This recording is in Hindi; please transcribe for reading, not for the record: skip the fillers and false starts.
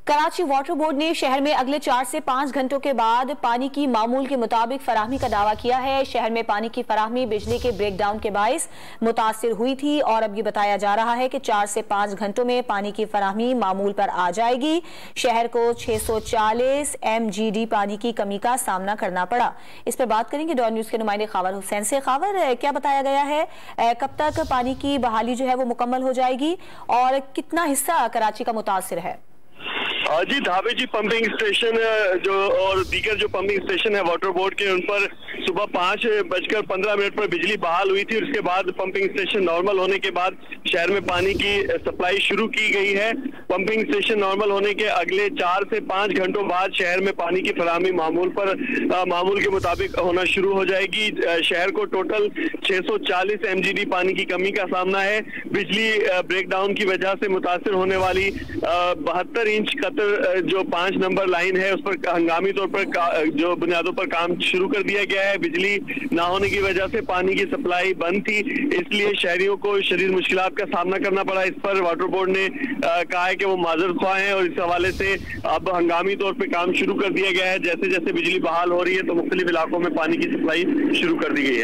कराची वाटर बोर्ड ने शहर में अगले 4 से 5 घंटों के बाद पानी की मामूल के मुताबिक फराहमी का दावा किया है। शहर में पानी की फराहमी बिजली के ब्रेकडाउन के बाइस मुतासिर हुई थी और अब ये बताया जा रहा है कि 4 से 5 घंटों में पानी की फराहमी मामूल पर आ जाएगी। शहर को 640 MGD पानी की कमी का सामना करना पड़ा। इस पर बात करेंगे डॉन न्यूज के नुमाइंदे खावर हुसैन से। खावर, क्या बताया गया है, कब तक पानी की बहाली जो है वो मुकम्मल हो जाएगी और कितना हिस्सा कराची का मुतासिर है? जी धाबे जी पंपिंग स्टेशन जो और दीगर जो पंपिंग स्टेशन है वाटर बोर्ड के, उन पर सुबह 5:15 पर बिजली बहाल हुई थी और उसके बाद पंपिंग स्टेशन नॉर्मल होने के बाद शहर में पानी की सप्लाई शुरू की गई है। पंपिंग स्टेशन नॉर्मल होने के अगले 4 से 5 घंटों बाद शहर में पानी की फराहमी मामूल के मुताबिक होना शुरू हो जाएगी। शहर को टोटल 640 MGD पानी की कमी का सामना है। बिजली ब्रेकडाउन की वजह से मुतासिर होने वाली 72 इंच कतर जो 5 नंबर लाइन है उस पर हंगामी तौर पर जो बुनियादों पर काम शुरू कर दिया गया है। बिजली ना होने की वजह से पानी की सप्लाई बंद थी, इसलिए शहरियों को शदीद मुश्किलात का सामना करना पड़ा। इस पर वाटर बोर्ड ने कहा है कि वो माजरत ख्वाह हैं और इस हवाले से अब हंगामी तौर पर काम शुरू कर दिया गया है। जैसे जैसे बिजली बहाल हो रही है तो मुख्तलिफ इलाकों में पानी की सप्लाई शुरू कर दी गई है।